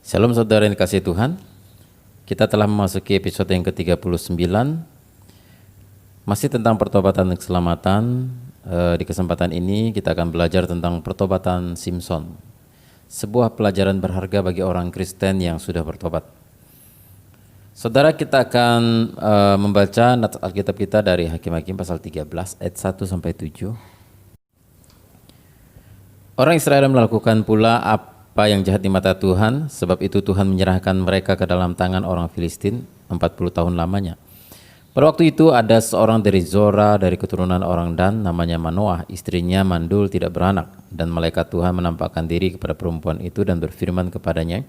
Shalom saudara yang dikasihi Tuhan. Kita telah memasuki episode yang ke-39. Masih tentang pertobatan dan keselamatan. Di kesempatan ini kita akan belajar tentang pertobatan Simson. Sebuah pelajaran berharga bagi orang Kristen yang sudah bertobat. Saudara, kita akan membaca nats Alkitab kita dari Hakim-Hakim pasal 13 ayat 1 sampai 7. Orang Israel melakukan pula apa yang jahat di mata Tuhan, sebab itu Tuhan menyerahkan mereka ke dalam tangan orang Filistin 40 tahun lamanya. Pada waktu itu ada seorang dari Zora dari keturunan orang Dan, namanya Manoah, istrinya mandul tidak beranak, dan malaikat Tuhan menampakkan diri kepada perempuan itu dan berfirman kepadanya,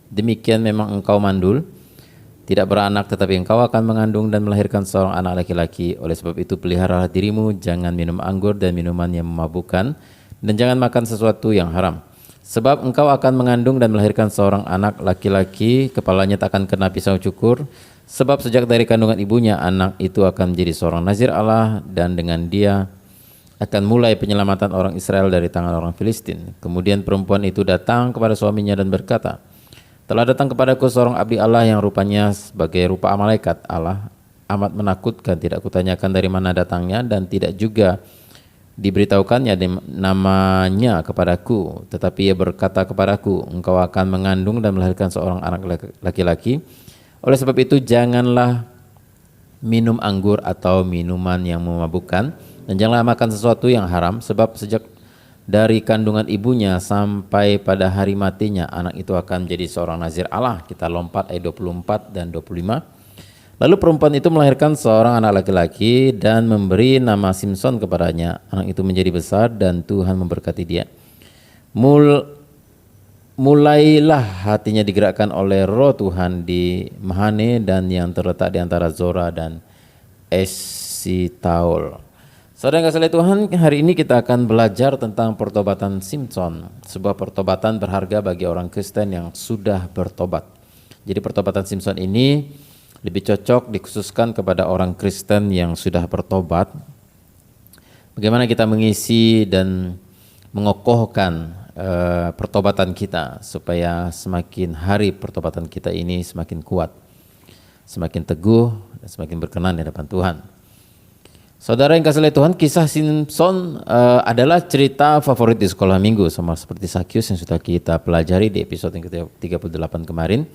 demikian memang engkau mandul, tidak beranak, tetapi engkau akan mengandung dan melahirkan seorang anak laki-laki. Oleh sebab itu peliharalah dirimu, jangan minum anggur dan minuman yang memabukkan, dan jangan makan sesuatu yang haram. Sebab engkau akan mengandung dan melahirkan seorang anak laki-laki, kepalanya tak akan kena pisau cukur. Sebab sejak dari kandungan ibunya, anak itu akan menjadi seorang nazir Allah, dan dengan dia akan mulai penyelamatan orang Israel dari tangan orang Filistin. Kemudian perempuan itu datang kepada suaminya dan berkata, telah datang kepadaku seorang abdi Allah yang rupanya sebagai rupa malaikat Allah, amat menakutkan, tidak kutanyakan dari mana datangnya, dan tidak juga diberitahukannya namanya kepadaku, tetapi ia berkata kepadaku, engkau akan mengandung dan melahirkan seorang anak laki-laki. Oleh sebab itu janganlah minum anggur atau minuman yang memabukkan, dan janganlah makan sesuatu yang haram, sebab sejak dari kandungan ibunya sampai pada hari matinya anak itu akan menjadi seorang nazir Allah. Kita lompat ayat 24 dan 25. Lalu perempuan itu melahirkan seorang anak laki-laki dan memberi nama Simson kepadanya. Anak itu menjadi besar dan Tuhan memberkati dia. Mulailah hatinya digerakkan oleh roh Tuhan di Mahane dan yang terletak di antara Zora dan Esitaol. Saudara yang kasih Tuhan, hari ini kita akan belajar tentang pertobatan Simson. Sebuah pertobatan berharga bagi orang Kristen yang sudah bertobat. Jadi pertobatan Simson ini lebih cocok dikhususkan kepada orang Kristen yang sudah bertobat. Bagaimana kita mengisi dan mengokohkan pertobatan kita supaya semakin hari pertobatan kita ini semakin kuat, semakin teguh, dan semakin berkenan di hadapan Tuhan. Saudara yang kasih Tuhan, kisah Simson adalah cerita favorit di sekolah minggu, sama seperti Sakyus yang sudah kita pelajari di episode yang ke-38 kemarin.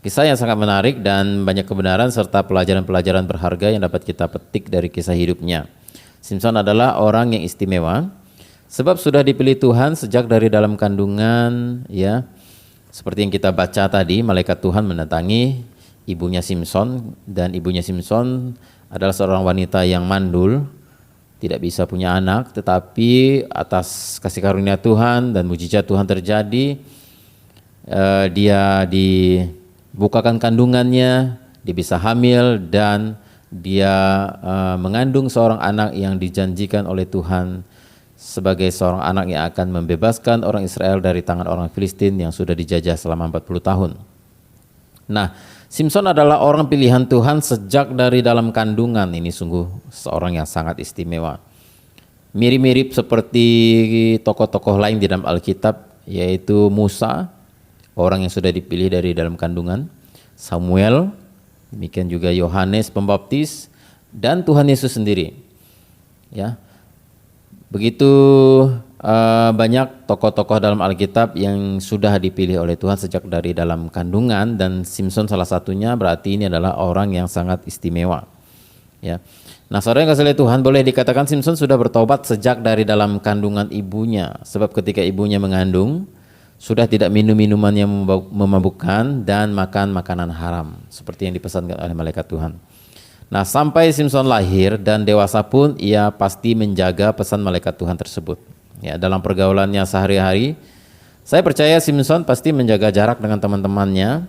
Kisah yang sangat menarik dan banyak kebenaran serta pelajaran-pelajaran berharga yang dapat kita petik dari kisah hidupnya. Simson adalah orang yang istimewa sebab sudah dipilih Tuhan sejak dari dalam kandungan, ya. Seperti yang kita baca tadi, malaikat Tuhan mendatangi ibunya Simson, dan ibunya Simson adalah seorang wanita yang mandul, tidak bisa punya anak, tetapi atas kasih karunia Tuhan dan mujizat Tuhan terjadi, dia dibukakan kandungannya, dia bisa hamil, dan dia mengandung seorang anak yang dijanjikan oleh Tuhan sebagai seorang anak yang akan membebaskan orang Israel dari tangan orang Filistin yang sudah dijajah selama 40 tahun. Nah, Simson adalah orang pilihan Tuhan sejak dari dalam kandungan. Ini sungguh seorang yang sangat istimewa. Mirip-mirip seperti tokoh-tokoh lain di dalam Alkitab, yaitu Musa, orang yang sudah dipilih dari dalam kandungan, Samuel, demikian juga Yohanes Pembaptis, dan Tuhan Yesus sendiri. Ya, begitu banyak tokoh-tokoh dalam Alkitab yang sudah dipilih oleh Tuhan sejak dari dalam kandungan, dan Simson salah satunya. Berarti ini adalah orang yang sangat istimewa. Ya. Nah, saudara yang kasih Tuhan, boleh dikatakan Simson sudah bertobat sejak dari dalam kandungan ibunya, sebab ketika ibunya mengandung sudah tidak minum minuman yang memabukkan dan makan makanan haram seperti yang dipesankan oleh malaikat Tuhan. Nah, sampai Simson lahir dan dewasa pun ia pasti menjaga pesan malaikat Tuhan tersebut. Ya, dalam pergaulannya sehari-hari, saya percaya Simson pasti menjaga jarak dengan teman-temannya,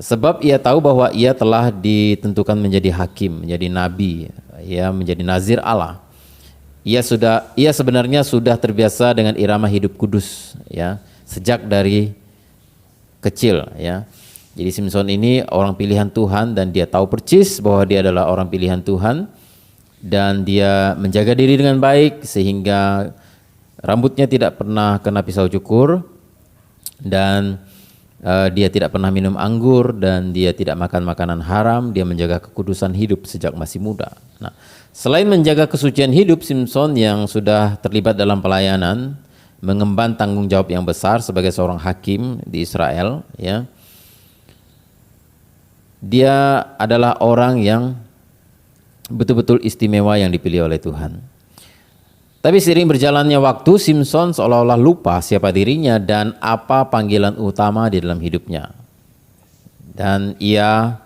sebab ia tahu bahwa ia telah ditentukan menjadi hakim, menjadi nabi, ya, menjadi nazir Allah. Ia sebenarnya sudah terbiasa dengan irama hidup kudus, ya, sejak dari kecil, ya. Jadi Simson ini orang pilihan Tuhan dan dia tahu persis bahwa dia adalah orang pilihan Tuhan, dan dia menjaga diri dengan baik sehingga rambutnya tidak pernah kena pisau cukur, dan Dia tidak pernah minum anggur dan dia tidak makan makanan haram. Dia menjaga kekudusan hidup sejak masih muda. Nah, selain menjaga kesucian hidup, Simson yang sudah terlibat dalam pelayanan mengemban tanggung jawab yang besar sebagai seorang hakim di Israel. Ya, dia adalah orang yang betul-betul istimewa yang dipilih oleh Tuhan. Tapi seiring berjalannya waktu, Simson seolah-olah lupa siapa dirinya dan apa panggilan utama di dalam hidupnya. Dan ia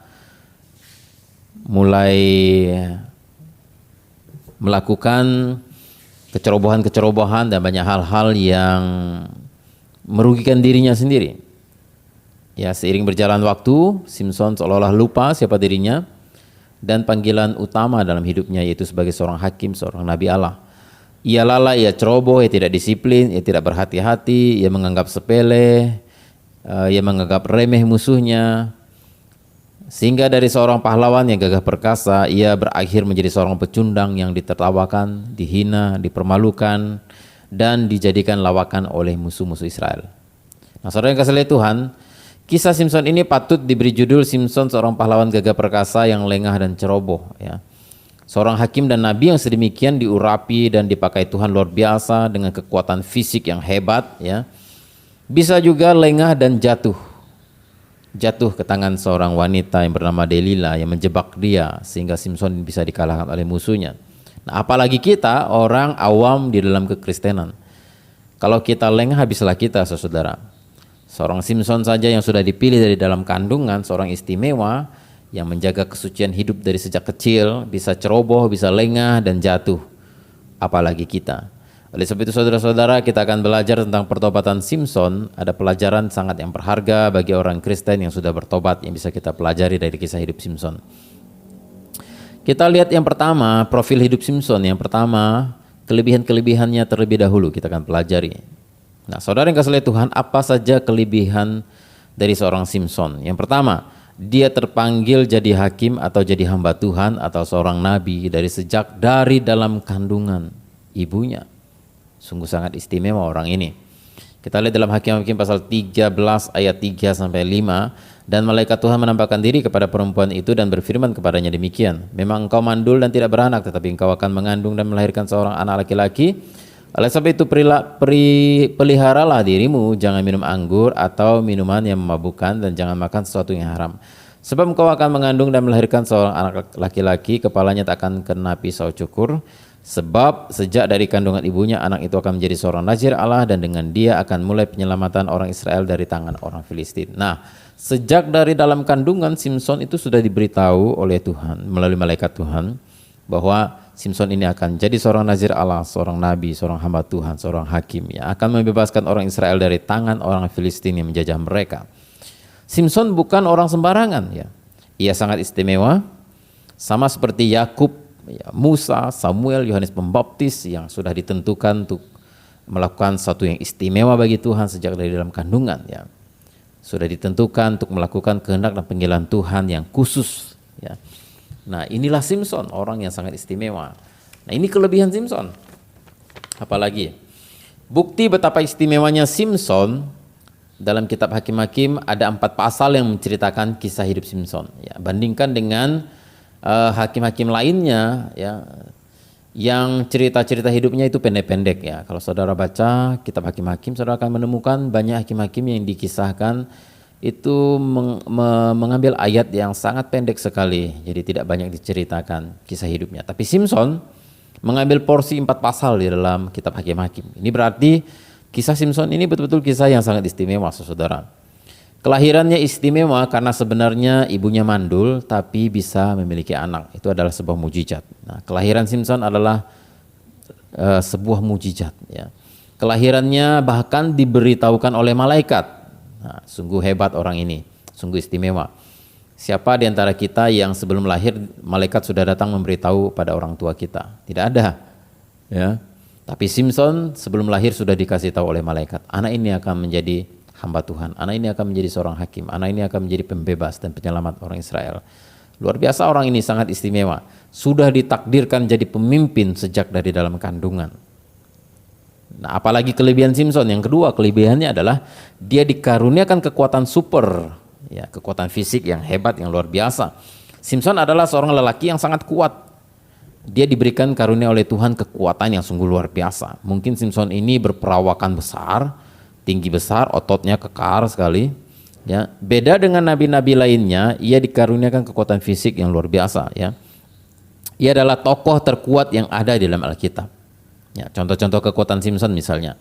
mulai melakukan kecerobohan-kecerobohan dan banyak hal-hal yang merugikan dirinya sendiri. Ya, seiring berjalan waktu, Simson seolah-olah lupa siapa dirinya dan panggilan utama dalam hidupnya, yaitu sebagai seorang hakim, seorang nabi Allah. Ia lalai, ia ceroboh, ia tidak disiplin, ia tidak berhati-hati, ia menganggap sepele, ia menganggap remeh musuhnya. Sehingga dari seorang pahlawan yang gagah perkasa, ia berakhir menjadi seorang pecundang yang ditertawakan, dihina, dipermalukan, dan dijadikan lawakan oleh musuh-musuh Israel. Nah, saudara yang kasih oleh Tuhan, kisah Simson ini patut diberi judul Simson seorang pahlawan gagah perkasa yang lengah dan ceroboh. Ya. Seorang hakim dan nabi yang sedemikian diurapi dan dipakai Tuhan luar biasa dengan kekuatan fisik yang hebat, ya, bisa juga lengah dan jatuh ke tangan seorang wanita yang bernama Delila yang menjebak dia sehingga Simson bisa dikalahkan oleh musuhnya. Nah, apalagi kita orang awam di dalam kekristenan. Kalau kita lengah, habislah kita, saudara. Seorang Simson saja yang sudah dipilih dari dalam kandungan, seorang istimewa yang menjaga kesucian hidup dari sejak kecil, bisa ceroboh, bisa lengah dan jatuh. Apalagi kita. Oleh sebab itu saudara-saudara, kita akan belajar tentang pertobatan Simson. Ada pelajaran sangat yang berharga bagi orang Kristen yang sudah bertobat yang bisa kita pelajari dari kisah hidup Simson. Kita lihat yang pertama, profil hidup Simson. Yang pertama, kelebihan-kelebihannya terlebih dahulu kita akan pelajari. Nah, saudara yang kasih oleh Tuhan, apa saja kelebihan dari seorang Simson? Yang pertama, dia terpanggil jadi hakim atau jadi hamba Tuhan atau seorang nabi dari dalam kandungan ibunya. Sungguh sangat istimewa orang ini. Kita lihat dalam Hakim-Hakim pasal 13 ayat 3 sampai 5, dan malaikat Tuhan menampakkan diri kepada perempuan itu dan berfirman kepadanya demikian, memang engkau mandul dan tidak beranak, tetapi engkau akan mengandung dan melahirkan seorang anak laki-laki. Oleh sebab itu peliharalah dirimu, jangan minum anggur atau minuman yang memabukkan, dan jangan makan sesuatu yang haram. Sebab engkau akan mengandung dan melahirkan seorang anak laki-laki, kepalanya tak akan kena pisau cukur. Sebab sejak dari kandungan ibunya anak itu akan menjadi seorang nazir Allah, dan dengan dia akan mulai penyelamatan orang Israel dari tangan orang Filistin. Nah, sejak dari dalam kandungan Simson itu sudah diberitahu oleh Tuhan melalui malaikat Tuhan bahwa Simson ini akan jadi seorang nazir Allah, seorang nabi, seorang hamba Tuhan, seorang hakim yang akan membebaskan orang Israel dari tangan orang Filistin yang menjajah mereka. Simson bukan orang sembarangan, ya. Ia sangat istimewa, sama seperti Yakub, ya, Musa, Samuel, Yohanes Pembaptis yang sudah ditentukan untuk melakukan sesuatu yang istimewa bagi Tuhan sejak dari dalam kandungan, ya. Sudah ditentukan untuk melakukan kehendak dan panggilan Tuhan yang khusus, ya. Nah, inilah Simson, orang yang sangat istimewa. Nah, ini kelebihan Simson. Apalagi bukti betapa istimewanya Simson, dalam kitab Hakim-Hakim ada 4 pasal yang menceritakan kisah hidup Simson, ya. Bandingkan dengan hakim-hakim lainnya, ya, yang cerita-cerita hidupnya itu pendek-pendek, ya. Kalau saudara baca kitab Hakim-Hakim, saudara akan menemukan banyak hakim-hakim yang dikisahkan itu mengambil ayat yang sangat pendek sekali, jadi tidak banyak diceritakan kisah hidupnya. Tapi Simson mengambil porsi 4 pasal di dalam kitab Hakim-Hakim. Ini berarti kisah Simson ini betul-betul kisah yang sangat istimewa, saudara. Kelahirannya istimewa karena sebenarnya ibunya mandul tapi bisa memiliki anak. Itu adalah sebuah mujizat. Nah, kelahiran Simson adalah sebuah mujizat, ya. Kelahirannya bahkan diberitahukan oleh malaikat. Nah, sungguh hebat orang ini, sungguh istimewa. Siapa di antara kita yang sebelum lahir malaikat sudah datang memberitahu pada orang tua kita? Tidak ada, ya. Tapi Simson sebelum lahir sudah dikasih tahu oleh malaikat, anak ini akan menjadi hamba Tuhan, anak ini akan menjadi seorang hakim, anak ini akan menjadi pembebas dan penyelamat orang Israel. Luar biasa orang ini, sangat istimewa. Sudah ditakdirkan jadi pemimpin sejak dari dalam kandungan. Nah, apalagi kelebihan Simpson. Yang kedua, kelebihannya adalah dia dikaruniakan kekuatan super, ya, kekuatan fisik yang hebat, yang luar biasa. Simpson adalah seorang lelaki yang sangat kuat. Dia diberikan karunia oleh Tuhan kekuatan yang sungguh luar biasa. Mungkin Simpson ini berperawakan besar, tinggi besar, ototnya kekar sekali. Ya, beda dengan nabi-nabi lainnya, ia dikaruniakan kekuatan fisik yang luar biasa. Ya, ia adalah tokoh terkuat yang ada di dalam Alkitab. Ya, contoh-contoh kekuatan Simpson misalnya,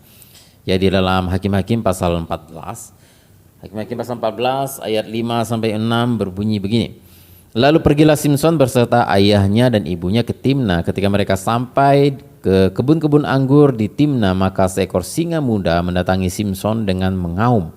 ya di dalam Hakim-Hakim pasal 14, Hakim-Hakim pasal 14 ayat 5 sampai 6 berbunyi begini. Lalu pergilah Simpson berserta ayahnya dan ibunya ke Timna. Ketika mereka sampai ke kebun-kebun anggur di Timna, maka seekor singa muda mendatangi Simpson dengan mengaum.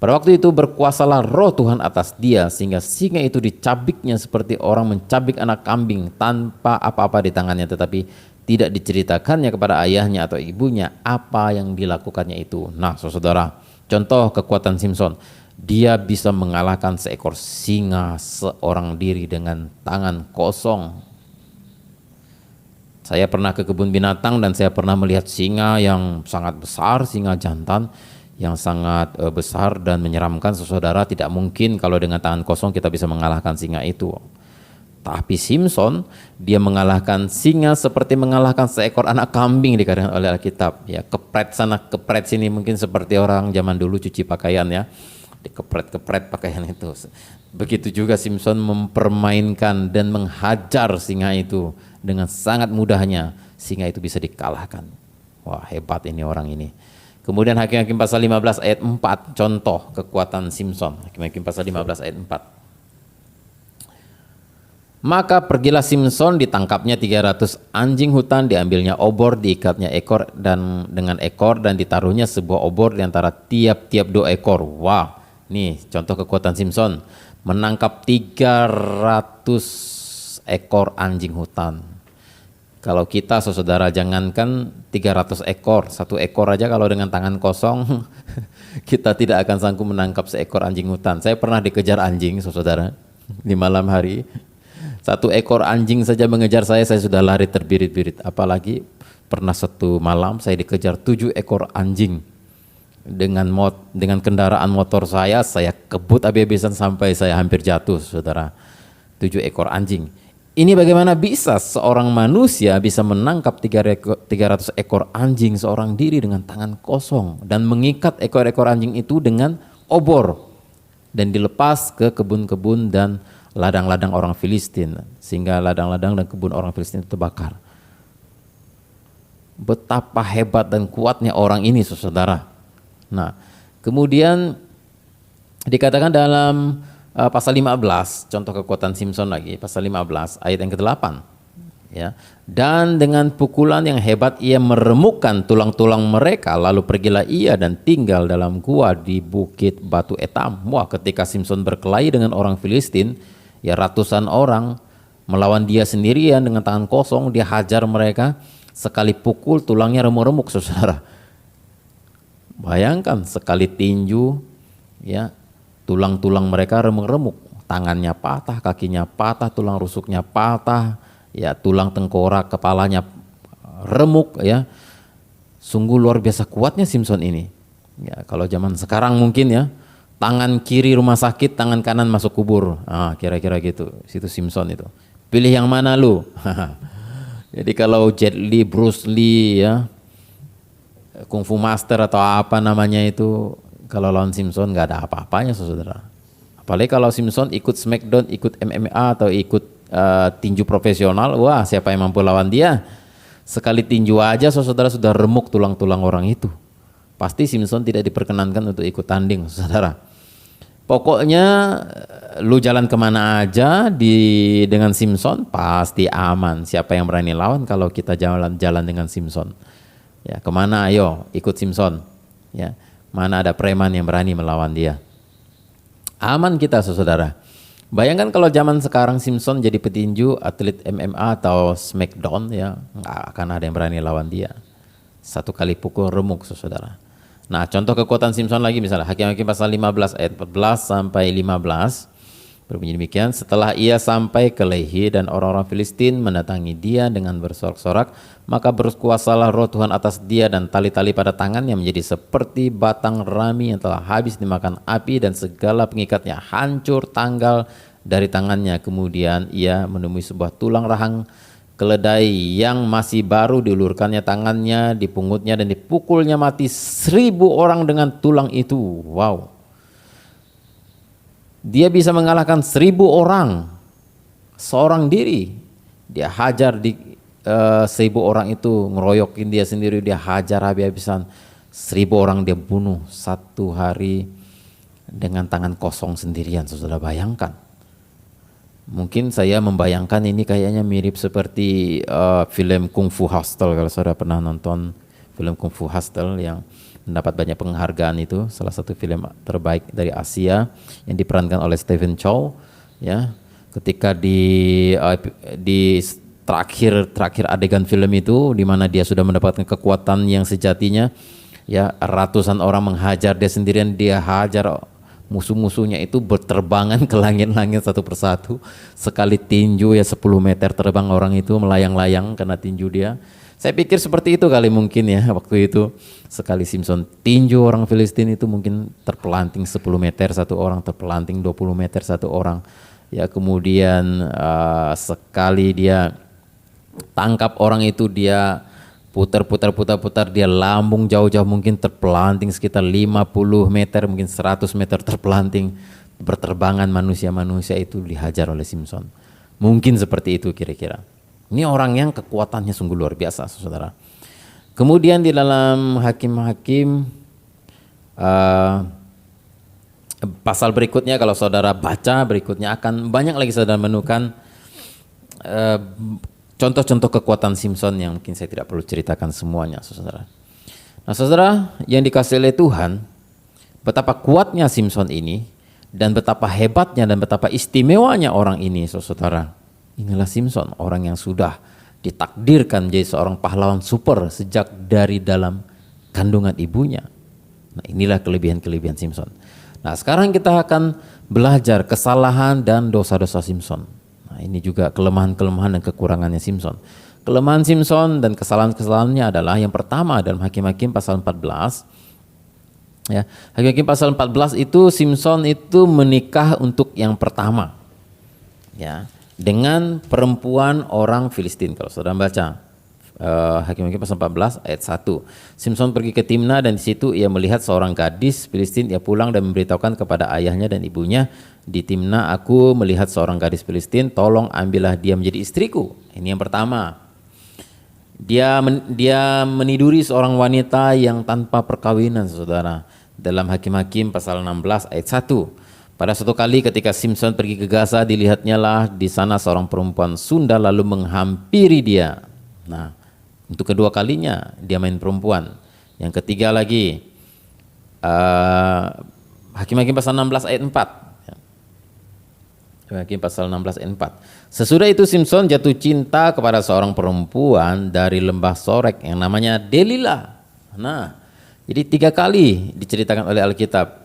Pada waktu itu berkuasalah roh Tuhan atas dia, sehingga singa itu dicabiknya seperti orang mencabik anak kambing tanpa apa-apa di tangannya, tetapi tidak diceritakannya kepada ayahnya atau ibunya apa yang dilakukannya itu. Nah, saudara, contoh kekuatan Simpson. Dia bisa mengalahkan seekor singa seorang diri dengan tangan kosong. Saya pernah ke kebun binatang dan saya pernah melihat singa yang sangat besar, singa jantan yang sangat besar dan menyeramkan. Saudara, tidak mungkin kalau dengan tangan kosong kita bisa mengalahkan singa itu. Tapi Simpson, dia mengalahkan singa seperti mengalahkan seekor anak kambing dikatakan oleh Alkitab. Ya, kepret sana kepret sini, mungkin seperti orang zaman dulu cuci pakaian, ya, dikepret-kepret pakaian itu. Begitu juga Simpson mempermainkan dan menghajar singa itu dengan sangat mudahnya. Singa itu bisa dikalahkan. Wah, hebat ini orang ini. Kemudian Hakim-Hakim pasal 15 ayat 4, contoh kekuatan Simpson. Hakim-Hakim pasal 15 ayat 4. Maka pergilah Simpson, ditangkapnya 300 anjing hutan, diambilnya obor, diikatnya ekor dan dengan ekor dan ditaruhnya sebuah obor di antara tiap-tiap 2 ekor. Wah, nih contoh kekuatan Simpson, menangkap 300 ekor anjing hutan. Kalau kita, saudara, jangankan 300 ekor, 1 ekor aja kalau dengan tangan kosong kita tidak akan sanggup menangkap seekor anjing hutan. Saya pernah dikejar anjing, saudara, di malam hari. 1 ekor anjing saja mengejar saya sudah lari terbirit-birit. Apalagi pernah satu malam saya dikejar 7 ekor anjing dengan kendaraan motor saya kebut habis-habisan sampai saya hampir jatuh, saudara. 7 ekor anjing. Ini bagaimana bisa seorang manusia bisa menangkap 300 ekor anjing seorang diri dengan tangan kosong dan mengikat ekor-ekor anjing itu dengan obor dan dilepas ke kebun-kebun dan ladang-ladang orang Filistin, sehingga ladang-ladang dan kebun orang Filistin itu terbakar. Betapa hebat dan kuatnya orang ini, saudara. Nah, kemudian dikatakan dalam pasal 15, contoh kekuatan Simpson lagi, pasal 15 ayat yang ke-8. Ya. Dan dengan pukulan yang hebat ia meremukkan tulang-tulang mereka, lalu pergilah ia dan tinggal dalam gua di bukit Batu Etam. Wah, ketika Simpson berkelahi dengan orang Filistin, ya ratusan orang melawan dia sendirian dengan tangan kosong, dia hajar mereka, sekali pukul tulangnya remuk-remuk, saudara. Bayangkan sekali tinju, ya tulang-tulang mereka remuk-remuk, tangannya patah, kakinya patah, tulang rusuknya patah, ya tulang tengkorak, kepalanya remuk, ya. Sungguh luar biasa kuatnya Simpson ini. Ya, kalau zaman sekarang mungkin, ya, tangan kiri rumah sakit, tangan kanan masuk kubur. Kira-kira gitu. Situ Simpson itu. Pilih yang mana lu? Jadi kalau Jet Li, Bruce Lee, ya, Kung Fu Master atau apa namanya itu, kalau lawan Simpson nggak ada apa-apanya, saudara. Apalagi kalau Simpson ikut Smackdown, ikut MMA atau ikut tinju profesional, wah, siapa yang mampu lawan dia? Sekali tinju aja, saudara, sudah remuk tulang-tulang orang itu. Pasti Simpson tidak diperkenankan untuk ikut tanding, saudara. Pokoknya lu jalan kemana aja dengan Simpson pasti aman. Siapa yang berani lawan kalau kita jalan-jalan dengan Simpson? Ya, kemana? Ayo ikut Simpson. Ya, mana ada preman yang berani melawan dia? Aman kita, saudara. Bayangkan kalau zaman sekarang Simpson jadi petinju, atlet MMA atau Smackdown, ya nggak akan ada yang berani lawan dia. 1 kali pukul remuk, saudara. Nah, contoh kekuatan Simpson lagi misalnya Hakim-Hakim pasal 15 ayat 14 sampai 15. Berbunyi demikian, setelah ia sampai ke Lehi dan orang-orang Filistin mendatangi dia dengan bersorak-sorak, maka berkuasalah roh Tuhan atas dia dan tali-tali pada tangannya menjadi seperti batang rami yang telah habis dimakan api dan segala pengikatnya hancur tanggal dari tangannya. Kemudian ia menemui sebuah tulang rahang keledai yang masih baru, diulurkannya tangannya, dipungutnya dan dipukulnya mati 1.000 orang dengan tulang itu. Wow. Dia bisa mengalahkan 1.000 orang seorang diri. Dia hajar di 1.000 orang itu, ngeroyokin dia sendiri, dia hajar habis-habisan. 1.000 orang dia bunuh satu hari dengan tangan kosong sendirian. Saudara bayangkan. Mungkin saya membayangkan ini kayaknya mirip seperti film Kung Fu Hustle. Kalau saudara pernah nonton film Kung Fu Hustle yang mendapat banyak penghargaan, itu salah satu film terbaik dari Asia yang diperankan oleh Stephen Chow. Ya, ketika di terakhir adegan film itu, di mana dia sudah mendapatkan kekuatan yang sejatinya, ya ratusan orang menghajar dia sendirian, dia hajar musuh-musuhnya itu berterbangan ke langit-langit satu persatu. Sekali tinju ya 10 meter terbang orang itu melayang-layang karena tinju dia. Saya pikir seperti itu kali mungkin ya waktu itu. Sekali Simpson tinju orang Filistin itu mungkin terpelanting 10 meter satu orang, terpelanting 20 meter satu orang. Ya kemudian sekali dia tangkap orang itu, dia putar, dia lambung jauh-jauh mungkin terpelanting sekitar 50 meter, mungkin 100 meter terpelanting, berterbangan manusia-manusia itu dihajar oleh Simpson. Mungkin seperti itu kira-kira. Ini orang yang kekuatannya sungguh luar biasa, saudara. Kemudian di dalam Hakim-Hakim pasal berikutnya, kalau saudara baca berikutnya akan banyak lagi saudara menemukan contoh-contoh kekuatan Simpson yang mungkin saya tidak perlu ceritakan semuanya, saudara. Nah, saudara yang dikasihi oleh Tuhan, betapa kuatnya Simpson ini dan betapa hebatnya dan betapa istimewanya orang ini, saudara. Inilah Simpson, orang yang sudah ditakdirkan menjadi seorang pahlawan super sejak dari dalam kandungan ibunya. Nah, inilah kelebihan-kelebihan Simpson. Nah, sekarang kita akan belajar kesalahan dan dosa-dosa Simpson. Nah, ini juga kelemahan-kelemahan dan kekurangannya Simpson. Kelemahan Simpson dan kesalahan-kesalahannya adalah yang pertama dalam Hakim-Hakim pasal 14. Ya, Hakim-Hakim pasal 14 itu Simpson itu menikah untuk yang pertama. Ya, dengan perempuan orang Filistin. Kalau saudara baca Hakim-Hakim pasal 14 ayat 1. Simpson pergi ke Timna dan di situ ia melihat seorang gadis Filistin. Ia pulang dan memberitahukan kepada ayahnya dan ibunya, di Timna aku melihat seorang gadis Filistin, tolong ambillah dia menjadi istriku. Ini yang pertama. Dia meniduri seorang wanita yang tanpa perkawinan, saudara. Dalam Hakim-Hakim pasal 16 ayat 1. Pada suatu kali ketika Simpson pergi ke Gaza, dilihatnya lah di sana seorang perempuan Sunda lalu menghampiri dia. Nah, untuk kedua kalinya dia main perempuan. Yang ketiga lagi Hakim-Hakim pasal 16 ayat 4. Hakim pasal 16 ayat 4. Sesudah itu Simpson jatuh cinta kepada seorang perempuan dari lembah Sorek yang namanya Delila. Nah, jadi 3 kali diceritakan oleh Alkitab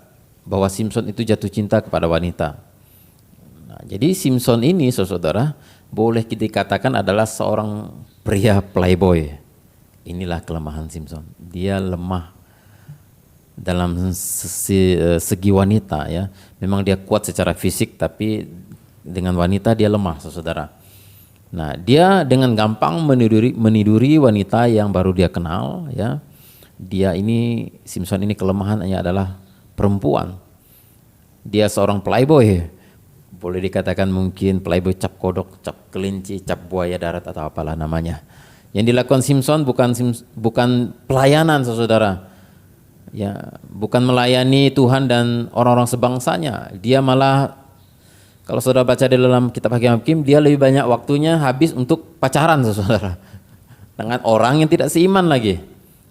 bahwa Simpson itu jatuh cinta kepada wanita. Nah, jadi Simpson ini, saudara, boleh kita katakan adalah seorang pria playboy. Inilah kelemahan Simpson. Dia lemah dalam segi wanita, ya. Memang dia kuat secara fisik, tapi dengan wanita dia lemah, saudara. Nah, dia dengan gampang meniduri wanita yang baru dia kenal, ya. Simpson ini kelemahannya adalah perempuan. Dia seorang playboy, boleh dikatakan mungkin playboy cap kodok, cap kelinci, cap buaya darat atau apalah namanya. Yang dilakukan Simpson bukan pelayanan, saudara. Ya, bukan melayani Tuhan dan orang-orang sebangsanya. Dia malah, kalau saudara baca di dalam kitab Hakim-Hakim, dia lebih banyak waktunya habis untuk pacaran, saudara, dengan orang yang tidak seiman lagi.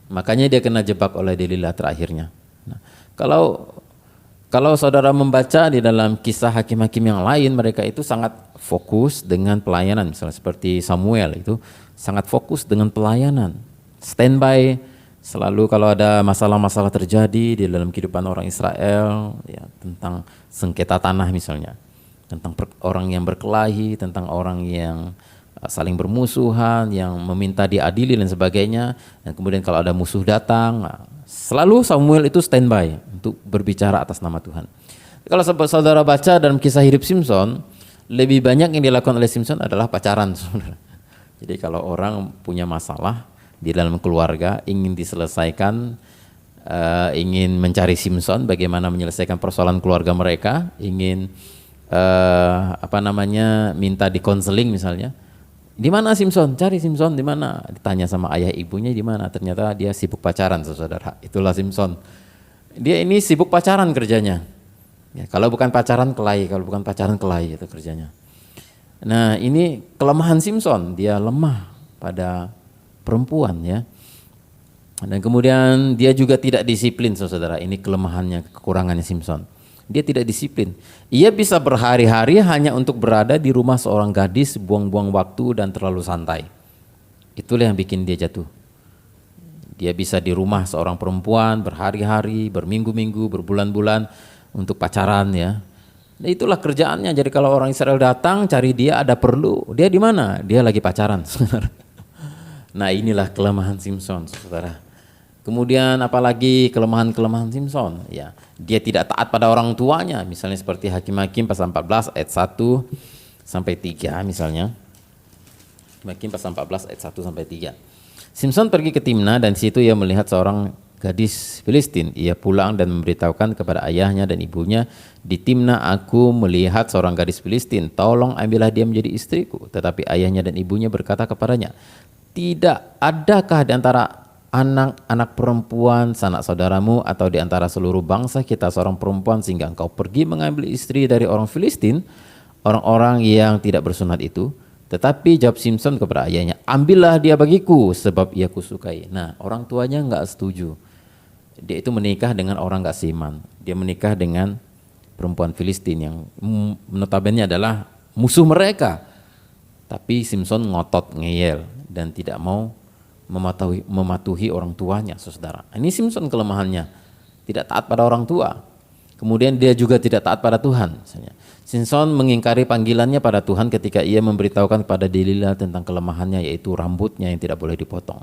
Makanya dia kena jebak oleh Delila terakhirnya. Nah, kalau saudara membaca di dalam kisah hakim-hakim yang lain, mereka itu sangat fokus dengan pelayanan. Misalnya seperti Samuel itu sangat fokus dengan pelayanan. Standby selalu kalau ada masalah-masalah terjadi di dalam kehidupan orang Israel, ya, tentang sengketa tanah misalnya. tentang orang yang berkelahi, tentang orang yang saling bermusuhan, yang meminta diadili dan sebagainya. Dan kemudian kalau ada musuh datang, selalu Samuel itu standby untuk berbicara atas nama Tuhan. Kalau saudara baca dalam kisah hidup Simson, lebih banyak yang dilakukan oleh Simson adalah pacaran, saudara. Jadi kalau orang punya masalah di dalam keluarga, ingin diselesaikan, ingin mencari Simson, bagaimana menyelesaikan persoalan keluarga mereka, ingin minta dikonseling misalnya. Di mana Simson? Cari Simson di mana? Ditanya sama ayah ibunya di mana? Ternyata dia sibuk pacaran, saudara. Itulah Simson. Dia ini sibuk pacaran kerjanya. Ya, kalau bukan pacaran kelahi, itu kerjanya. Nah, ini kelemahan Simson. Dia lemah pada perempuan, ya. Dan kemudian dia juga tidak disiplin, saudara. Ini kelemahannya, kekurangannya Simson. Dia tidak disiplin. Ia bisa berhari-hari hanya untuk berada di rumah seorang gadis, buang-buang waktu dan terlalu santai. Itulah yang bikin dia jatuh. Dia bisa di rumah seorang perempuan berhari-hari, berminggu-minggu, berbulan-bulan untuk pacaran, ya. Nah, itulah kerjaannya. Jadi kalau orang Israel datang cari dia, ada perlu, dia di mana? Dia lagi pacaran, saudara. Nah, inilah kelemahan Simson, saudara. Kemudian apalagi kelemahan-kelemahan Simson, ya. Dia tidak taat pada orang tuanya, misalnya seperti Hakim-Hakim pasal 14 ayat 1 sampai 3 misalnya. Hakim-Hakim pasal 14 ayat 1 sampai 3. Simson pergi ke Timna dan di situ ia melihat seorang gadis Filistin. Ia pulang dan memberitahukan kepada ayahnya dan ibunya, di Timna aku melihat seorang gadis Filistin, tolong ambillah dia menjadi istriku. Tetapi ayahnya dan ibunya berkata kepadanya, tidak adakah di antara anak-anak perempuan sanak saudaramu atau di antara seluruh bangsa kita seorang perempuan sehingga engkau pergi mengambil istri dari orang Filistin, orang-orang yang tidak bersunat itu? Tetapi jawab Simson kepada ayahnya, ambillah dia bagiku sebab ia kusukai. Nah, orang tuanya enggak setuju. Dia itu menikah dengan orang enggak seiman. Dia menikah dengan perempuan Filistin yang notabene adalah musuh mereka. Tapi Simson ngotot, ngeyel dan tidak mau mematuhi orang tuanya, saudara. Ini Simson kelemahannya, tidak taat pada orang tua. Kemudian dia juga tidak taat pada Tuhan. Misalnya. Simson mengingkari panggilannya pada Tuhan ketika ia memberitahukan kepada Delila tentang kelemahannya, yaitu rambutnya yang tidak boleh dipotong.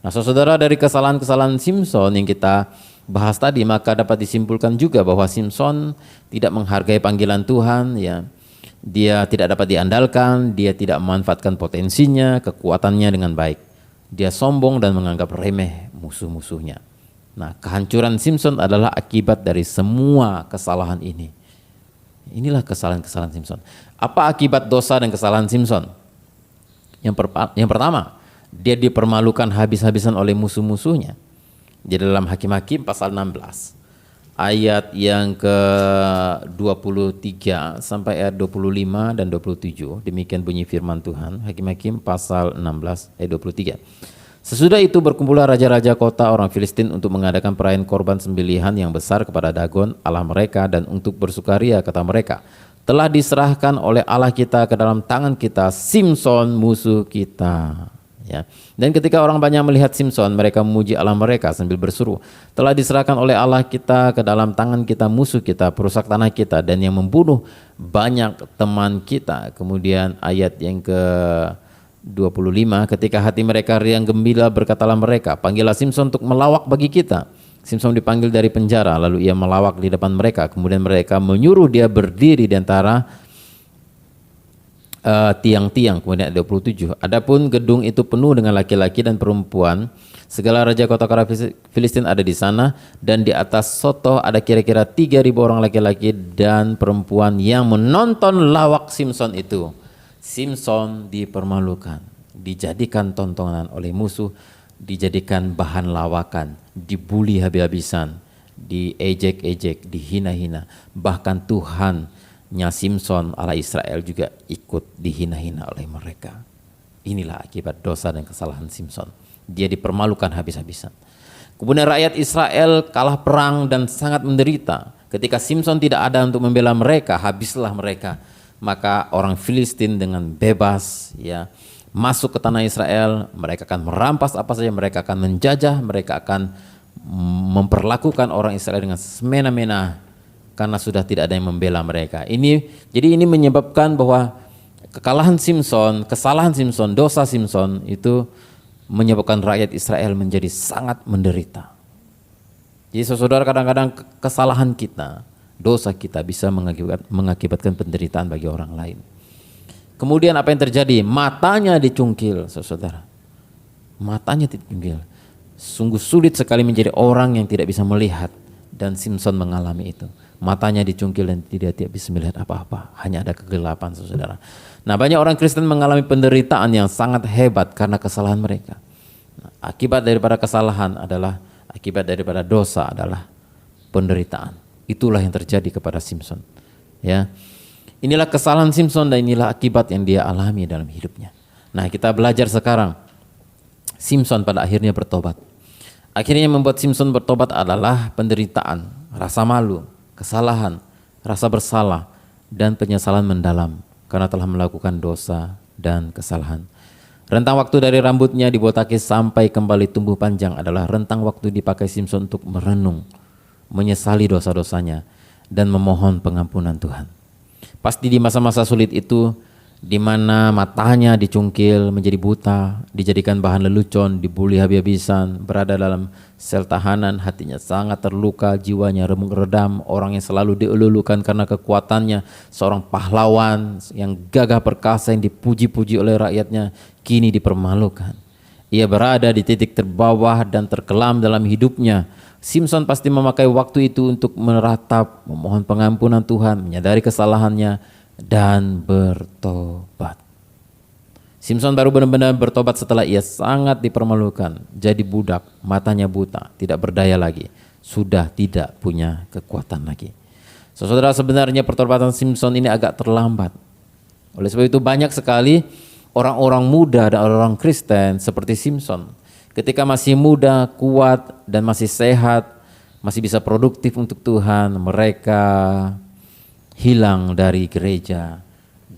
Nah, saudara, dari kesalahan-kesalahan Simson yang kita bahas tadi, maka dapat disimpulkan juga bahwa Simson tidak menghargai panggilan Tuhan, ya. Dia tidak dapat diandalkan, dia tidak memanfaatkan potensinya, kekuatannya dengan baik. Dia sombong dan menganggap remeh musuh-musuhnya. Nah, kehancuran Simson adalah akibat dari semua kesalahan ini. Inilah kesalahan-kesalahan Simson. Apa akibat dosa dan kesalahan Simson? Yang pertama, dia dipermalukan habis-habisan oleh musuh-musuhnya. Di dalam Hakim-Hakim pasal 16. Ayat yang ke-23 sampai ayat 25 dan 27, demikian bunyi firman Tuhan. Hakim-Hakim pasal 16 ayat 23. Sesudah itu berkumpullah raja-raja kota orang Filistin untuk mengadakan perayaan korban sembelihan yang besar kepada Dagon Allah mereka, dan untuk bersukaria kata mereka, telah diserahkan oleh Allah kita ke dalam tangan kita Simson musuh kita. Ya. Dan ketika orang banyak melihat Simson, mereka memuji Allah mereka sambil berseru, telah diserahkan oleh Allah kita ke dalam tangan kita musuh kita, perusak tanah kita, dan yang membunuh banyak teman kita. Kemudian ayat yang ke-25, ketika hati mereka riang gembira, berkatalah mereka, panggillah Simson untuk melawak bagi kita. Simson dipanggil dari penjara, lalu ia melawak di depan mereka. Kemudian mereka menyuruh dia berdiri di antara tiang-tiang. Kemudian 27, adapun gedung itu penuh dengan laki-laki dan perempuan, segala raja kota-kota Filistin ada di sana, dan di atas soto ada kira-kira 3.000 orang laki-laki dan perempuan yang menonton lawak Simson itu. Simson dipermalukan, dijadikan tontonan oleh musuh, dijadikan bahan lawakan, dibuli habis-habisan, diejek-ejek, dihina-hina. Bahkan Tuhannya Simson Allah Israel juga ikut dihina-hina oleh mereka. Inilah akibat dosa dan kesalahan Simson. Dia dipermalukan habis-habisan. Kemudian rakyat Israel kalah perang dan sangat menderita. Ketika Simson tidak ada untuk membela mereka, habislah mereka. Maka orang Filistin dengan bebas, ya, masuk ke tanah Israel. Mereka akan merampas apa saja, mereka akan menjajah, mereka akan memperlakukan orang Israel dengan semena-mena karena sudah tidak ada yang membela mereka. Jadi ini menyebabkan bahwa kesalahan Simson, dosa Simson itu menyebabkan rakyat Israel menjadi sangat menderita. Jadi saudara, kadang-kadang kesalahan kita, dosa kita bisa mengakibatkan penderitaan bagi orang lain. Kemudian apa yang terjadi? Matanya dicungkil, saudara. Matanya dicungkil. Sungguh sulit sekali menjadi orang yang tidak bisa melihat, dan Simson mengalami itu. Matanya dicungkil dan tidak bisa melihat apa-apa, hanya ada kegelapan, saudara. Nah, banyak orang Kristen mengalami penderitaan yang sangat hebat karena kesalahan mereka. Nah, akibat daripada dosa adalah penderitaan. Itulah yang terjadi kepada Simson. Ya, inilah kesalahan Simson dan inilah akibat yang dia alami dalam hidupnya. Nah, kita belajar sekarang. Simson pada akhirnya bertobat. Akhirnya yang membuat Simson bertobat adalah penderitaan, rasa malu, kesalahan, rasa bersalah, dan penyesalan mendalam karena telah melakukan dosa dan kesalahan. Rentang waktu dari rambutnya dibotaki sampai kembali tumbuh panjang adalah rentang waktu dipakai Simson untuk merenung, menyesali dosa-dosanya, dan memohon pengampunan Tuhan. Pasti di masa-masa sulit itu, di mana matanya dicungkil menjadi buta, dijadikan bahan lelucon, dibully habis-habisan, berada dalam sel tahanan, hatinya sangat terluka, jiwanya remuk redam, orang yang selalu dielulukan karena kekuatannya, seorang pahlawan yang gagah perkasa yang dipuji-puji oleh rakyatnya, kini dipermalukan. Ia berada di titik terbawah dan terkelam dalam hidupnya. Simson pasti memakai waktu itu untuk meratap, memohon pengampunan Tuhan, menyadari kesalahannya, dan bertobat. Simson baru benar-benar bertobat setelah ia sangat dipermalukan, jadi budak, matanya buta, tidak berdaya lagi, sudah tidak punya kekuatan lagi. Saudara, sebenarnya pertobatan Simson ini agak terlambat. Oleh sebab itu banyak sekali orang-orang muda dan orang Kristen seperti Simson, ketika masih muda, kuat, dan masih sehat, masih bisa produktif untuk Tuhan, mereka hilang dari gereja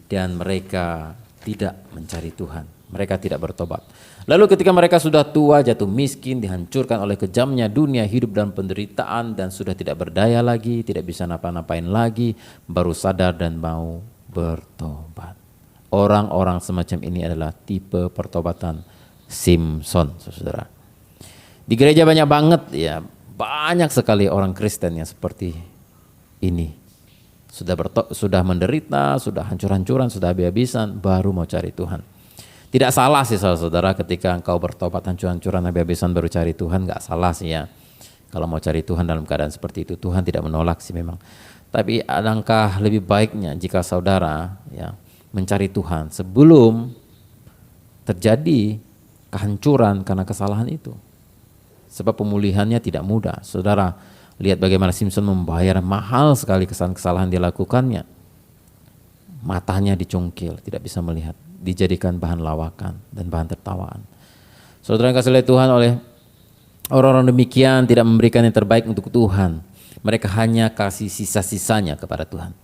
dan mereka tidak mencari Tuhan. Mereka tidak bertobat. Lalu ketika mereka sudah tua, jatuh miskin, dihancurkan oleh kejamnya dunia, hidup dalam penderitaan dan sudah tidak berdaya lagi, tidak bisa napa-napain lagi, baru sadar dan mau bertobat. Orang-orang semacam ini adalah tipe pertobatan Simson, saudara. Di gereja banyak banget ya, banyak sekali orang Kristen yang seperti ini. Sudah menderita, sudah hancur-hancuran, sudah habis-habisan, baru mau cari Tuhan. Tidak salah sih saudara, ketika engkau bertobat hancur-hancuran, habis-habisan baru cari Tuhan, nggak salah sih ya. Kalau mau cari Tuhan dalam keadaan seperti itu, Tuhan tidak menolak sih memang. Tapi alangkah lebih baiknya jika saudara ya mencari Tuhan sebelum terjadi kehancuran karena kesalahan itu. Sebab pemulihannya tidak mudah. Saudara, lihat bagaimana Simson membayar mahal sekali kesalahan dilakukannya. Matanya dicungkil, tidak bisa melihat, dijadikan bahan lawakan dan bahan tertawaan. Saudara yang kasih oleh Tuhan, oleh orang-orang demikian tidak memberikan yang terbaik untuk Tuhan. Mereka hanya kasih sisa-sisanya kepada Tuhan.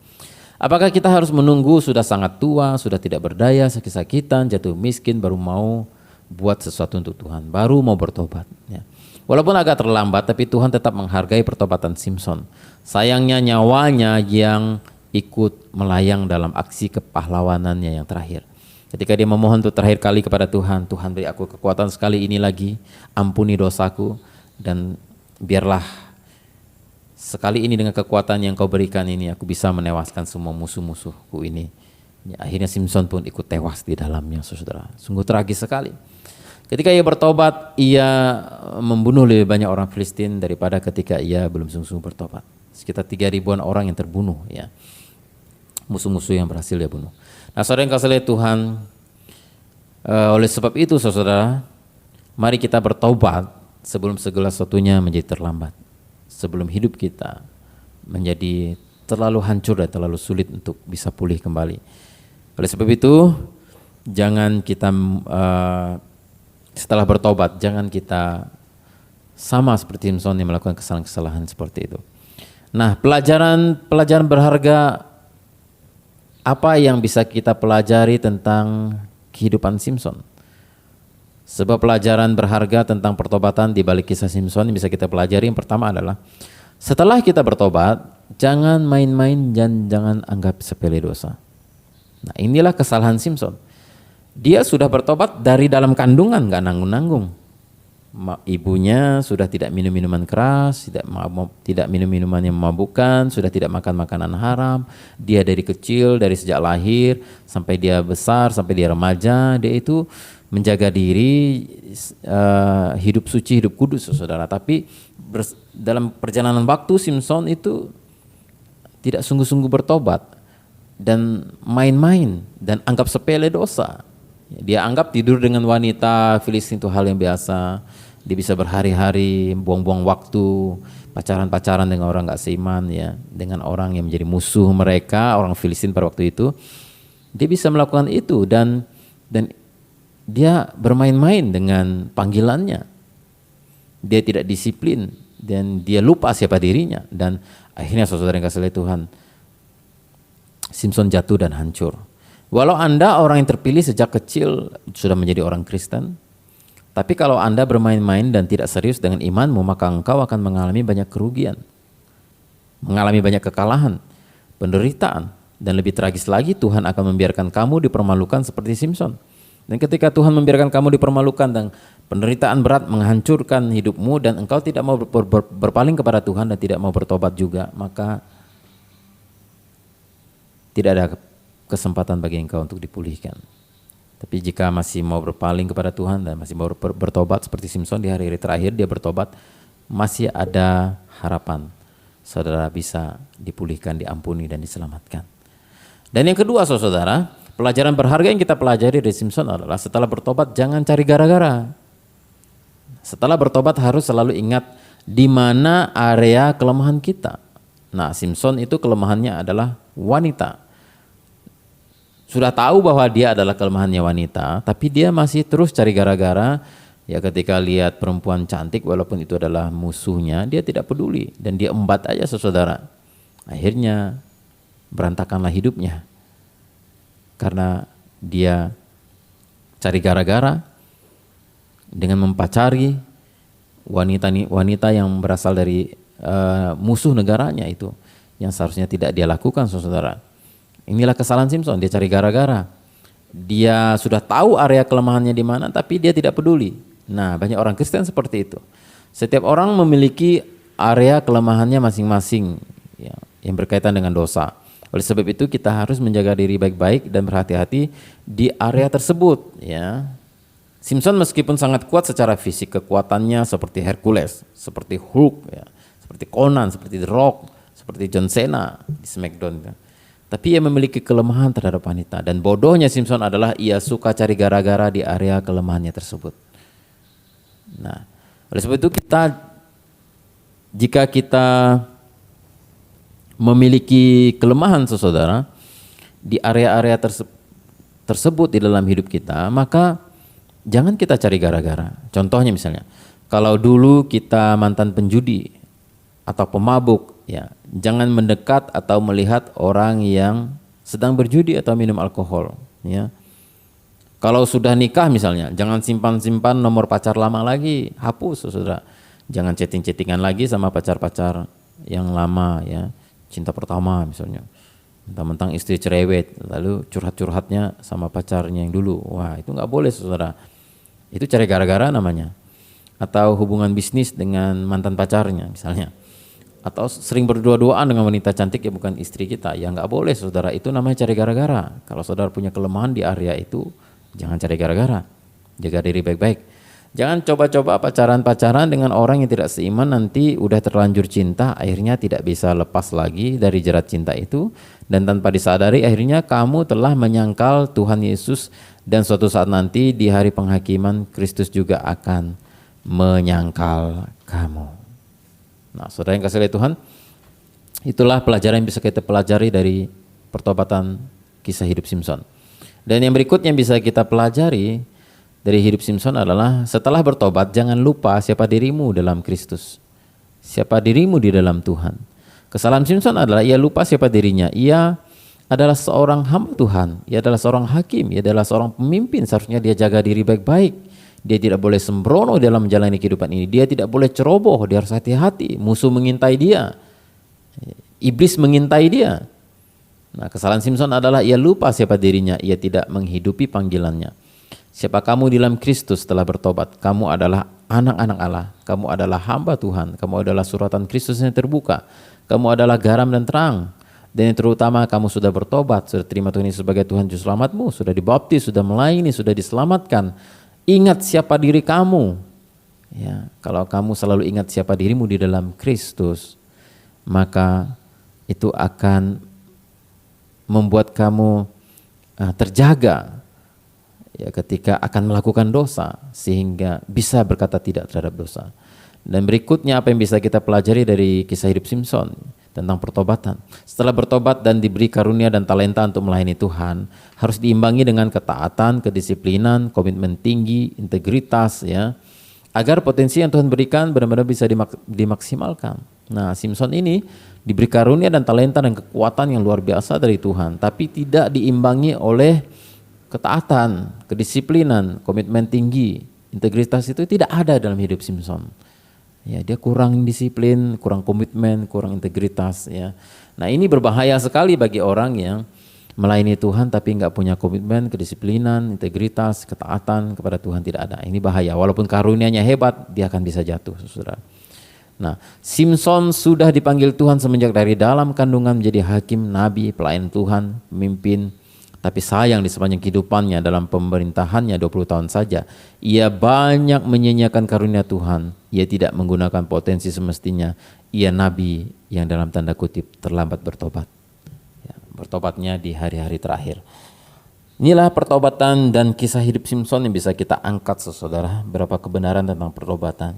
Apakah kita harus menunggu sudah sangat tua, sudah tidak berdaya, sakit-sakitan, jatuh miskin, baru mau buat sesuatu untuk Tuhan, baru mau bertobat ya. Walaupun agak terlambat, tapi Tuhan tetap menghargai pertobatan Simson. Sayangnya nyawanya yang ikut melayang dalam aksi kepahlawanannya yang terakhir. Ketika dia memohon untuk terakhir kali kepada Tuhan, Tuhan beri aku kekuatan sekali ini lagi, ampuni dosaku, dan biarlah sekali ini dengan kekuatan yang kau berikan ini, aku bisa menewaskan semua musuh-musuhku ini. Ya, akhirnya Simson pun ikut tewas di dalamnya, saudara. Sungguh tragis sekali. Ketika ia bertobat, ia membunuh lebih banyak orang Filistin daripada ketika ia belum sungguh-sungguh bertobat. Sekitar 3.000-an orang yang terbunuh ya. Musuh-musuh yang berhasil dia bunuh. Nah, saudara yang kasih oleh Tuhan, oleh sebab itu saudara, mari kita bertobat sebelum segala sesuatunya menjadi terlambat. Sebelum hidup kita menjadi terlalu hancur dan terlalu sulit untuk bisa pulih kembali. Oleh sebab itu, jangan kita setelah bertobat, jangan kita sama seperti Simson yang melakukan kesalahan-kesalahan seperti itu. Nah, pelajaran berharga apa yang bisa kita pelajari tentang kehidupan Simson? Sebab pelajaran berharga tentang pertobatan di balik kisah Simson yang bisa kita pelajari, yang pertama adalah setelah kita bertobat, jangan main-main dan jangan anggap sepele dosa. Nah, inilah kesalahan Simson. Dia sudah bertobat dari dalam kandungan, nggak nanggung-nanggung. Ibunya sudah tidak minum minuman keras, tidak minum minuman yang memabukkan, sudah tidak makan makanan haram. Dia dari kecil, dari sejak lahir sampai dia besar, sampai dia remaja, dia itu menjaga diri, hidup suci, hidup kudus, saudara. Tapi dalam perjalanan waktu Simson itu tidak sungguh-sungguh bertobat dan main-main dan anggap sepele dosa. Dia anggap tidur dengan wanita Filistin itu hal yang biasa. Dia bisa berhari-hari buang-buang waktu, pacaran-pacaran dengan orang gak seiman, ya, dengan orang yang menjadi musuh mereka, orang Filistin pada waktu itu. Dia bisa melakukan itu dan dia bermain-main dengan panggilannya. Dia tidak disiplin dan dia lupa siapa dirinya, dan akhirnya saudara yang kasih oleh Tuhan, Simson jatuh dan hancur. Walau Anda orang yang terpilih sejak kecil sudah menjadi orang Kristen, tapi kalau Anda bermain-main dan tidak serius dengan imanmu, maka engkau akan mengalami banyak kerugian, mengalami banyak kekalahan, penderitaan, dan lebih tragis lagi Tuhan akan membiarkan kamu dipermalukan seperti Simson. Dan ketika Tuhan membiarkan kamu dipermalukan dan penderitaan berat menghancurkan hidupmu dan engkau tidak mau berpaling kepada Tuhan dan tidak mau bertobat juga, maka tidak ada kesempatan bagi engkau untuk dipulihkan. Tapi jika masih mau berpaling kepada Tuhan dan masih mau bertobat seperti Simson di hari-hari terakhir dia bertobat, masih ada harapan saudara bisa dipulihkan, diampuni dan diselamatkan. Dan yang kedua saudara, pelajaran berharga yang kita pelajari dari Simson adalah setelah bertobat jangan cari gara-gara. Setelah bertobat harus selalu ingat di mana area kelemahan kita. Nah, Simson itu kelemahannya adalah wanita. Sudah tahu bahwa dia adalah kelemahannya wanita, tapi dia masih terus cari gara-gara. Ya, ketika lihat perempuan cantik walaupun itu adalah musuhnya, dia tidak peduli dan dia embat aja saudara. Akhirnya berantakanlah hidupnya karena dia cari gara-gara dengan mempacari wanita yang berasal dari musuh negaranya itu, yang seharusnya tidak dia lakukan saudara. Inilah kesalahan Simson, dia cari gara-gara. Dia sudah tahu area kelemahannya di mana, tapi dia tidak peduli. Nah, banyak orang Kristen seperti itu. Setiap orang memiliki area kelemahannya masing-masing, ya, yang berkaitan dengan dosa. Oleh sebab itu kita harus menjaga diri baik-baik dan berhati-hati di area tersebut. Ya. Simson meskipun sangat kuat secara fisik, kekuatannya seperti Hercules, seperti Hulk, ya, seperti Conan, seperti The Rock, seperti John Cena di SmackDown. Ya. Tapi ia memiliki kelemahan terhadap wanita, dan bodohnya Simson adalah ia suka cari gara-gara di area kelemahannya tersebut. Nah, oleh sebab itu jika kita memiliki kelemahan saudara di area-area tersebut di dalam hidup kita, maka jangan kita cari gara-gara. Contohnya misalnya, kalau dulu kita mantan penjudi atau pemabuk, ya, jangan mendekat atau melihat orang yang sedang berjudi atau minum alkohol. Ya. Kalau sudah nikah misalnya, jangan simpan-simpan nomor pacar lama lagi, hapus saudara. Jangan chatting-chattingan lagi sama pacar-pacar yang lama, ya, cinta pertama misalnya. Mentang-mentang istri cerewet, lalu curhat-curhatnya sama pacarnya yang dulu. Wah, itu nggak boleh saudara. Itu cari gara-gara namanya. Atau hubungan bisnis dengan mantan pacarnya misalnya. Atau sering berdua-duaan dengan wanita cantik yang bukan istri kita, ya nggak boleh saudara, itu namanya cari gara-gara. Kalau saudara punya kelemahan di area itu, jangan cari gara-gara, jaga diri baik-baik. Jangan coba-coba pacaran-pacaran dengan orang yang tidak seiman, nanti udah terlanjur cinta, akhirnya tidak bisa lepas lagi dari jerat cinta itu, dan tanpa disadari akhirnya kamu telah menyangkal Tuhan Yesus, dan suatu saat nanti di hari penghakiman Kristus juga akan menyangkal kamu. Nah, saudara yang kasih oleh Tuhan, itulah pelajaran yang bisa kita pelajari dari pertobatan kisah hidup Simson. Dan yang berikutnya yang bisa kita pelajari dari hidup Simson adalah setelah bertobat jangan lupa siapa dirimu dalam Kristus. Siapa dirimu di dalam Tuhan. Kesalahan Simson adalah ia lupa siapa dirinya. Ia adalah seorang hamba Tuhan, ia adalah seorang hakim, ia adalah seorang pemimpin, seharusnya dia jaga diri baik-baik. Dia tidak boleh sembrono dalam menjalani kehidupan ini. Dia tidak boleh ceroboh, dia harus hati-hati. Musuh mengintai dia. Iblis mengintai dia. Nah, kesalahan Simson adalah ia lupa siapa dirinya, ia tidak menghidupi panggilannya. Siapa kamu di dalam Kristus telah bertobat? Kamu adalah anak-anak Allah, kamu adalah hamba Tuhan, kamu adalah suratan Kristus yang terbuka, kamu adalah garam dan terang. Dan yang terutama, kamu sudah bertobat, sudah terima Tuhan Yesus sebagai Tuhan Juru Selamatmu, sudah dibaptis, sudah melayani, sudah diselamatkan. Ingat siapa diri kamu. Ya, kalau kamu selalu ingat siapa dirimu di dalam Kristus, maka itu akan membuat kamu terjaga ya ketika akan melakukan dosa, sehingga bisa berkata tidak terhadap dosa. Dan berikutnya apa yang bisa kita pelajari dari kisah hidup Simson tentang pertobatan. Setelah bertobat dan diberi karunia dan talenta untuk melayani Tuhan, harus diimbangi dengan ketaatan, kedisiplinan, komitmen tinggi, integritas, ya, agar potensi yang Tuhan berikan benar-benar bisa dimaksimalkan. Nah, Simson ini diberi karunia dan talenta dan kekuatan yang luar biasa dari Tuhan, tapi tidak diimbangi oleh ketaatan, kedisiplinan, komitmen tinggi, integritas itu tidak ada dalam hidup Simson. Ya, dia kurang disiplin, kurang komitmen, kurang integritas. Ya, nah ini berbahaya sekali bagi orang yang melayani Tuhan tapi nggak punya komitmen, kedisiplinan, integritas, ketaatan kepada Tuhan tidak ada. Ini bahaya. Walaupun karunianya hebat, dia akan bisa jatuh, saudara. Nah, Simson sudah dipanggil Tuhan semenjak dari dalam kandungan menjadi hakim, nabi, pelayan Tuhan, pemimpin. Tapi sayang di sepanjang kehidupannya dalam pemerintahannya 20 tahun saja, ia banyak menyia-nyiakan karunia Tuhan. Ia tidak menggunakan potensi semestinya. Ia nabi yang dalam tanda kutip terlambat bertobat. Ya, bertobatnya di hari-hari terakhir. Inilah pertobatan dan kisah hidup Simson yang bisa kita angkat, saudara. Berapa kebenaran tentang pertobatan.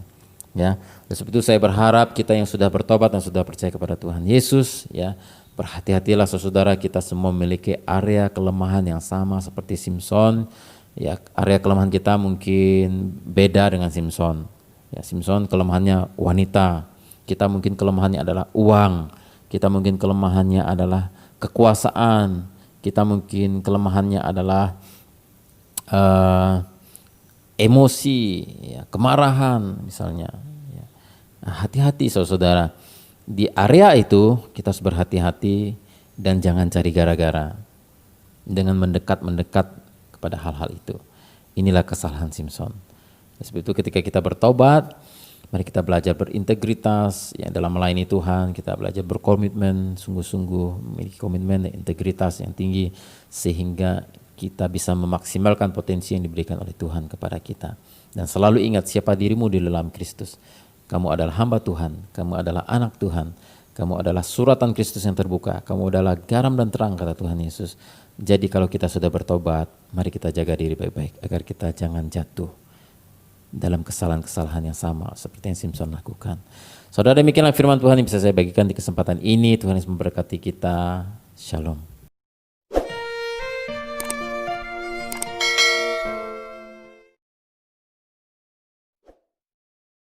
Ya, sebab itu saya berharap kita yang sudah bertobat dan sudah percaya kepada Tuhan Yesus, ya, berhati-hatilah saudara, kita semua memiliki area kelemahan yang sama seperti Simson. Ya, area kelemahan kita mungkin beda dengan Simson. Ya, Simson kelemahannya wanita, kita mungkin kelemahannya adalah uang, kita mungkin kelemahannya adalah kekuasaan, kita mungkin kelemahannya adalah emosi, ya, kemarahan misalnya. Ya. Nah, hati-hati saudara, di area itu kita harus berhati-hati dan jangan cari gara-gara dengan mendekat-mendekat kepada hal-hal itu. Inilah kesalahan Simson. Sebab itu ketika kita bertobat, mari kita belajar berintegritas ya, dalam melayani Tuhan, kita belajar berkomitmen, sungguh-sungguh memiliki komitmen dan integritas yang tinggi sehingga kita bisa memaksimalkan potensi yang diberikan oleh Tuhan kepada kita. Dan selalu ingat siapa dirimu di dalam Kristus. Kamu adalah hamba Tuhan, kamu adalah anak Tuhan, kamu adalah suratan Kristus yang terbuka, kamu adalah garam dan terang kata Tuhan Yesus. Jadi kalau kita sudah bertobat, mari kita jaga diri baik-baik agar kita jangan jatuh dalam kesalahan-kesalahan yang sama seperti yang Simson lakukan. Saudara, demikianlah firman Tuhan yang bisa saya bagikan di kesempatan ini. Tuhan Yesus memberkati kita. Shalom.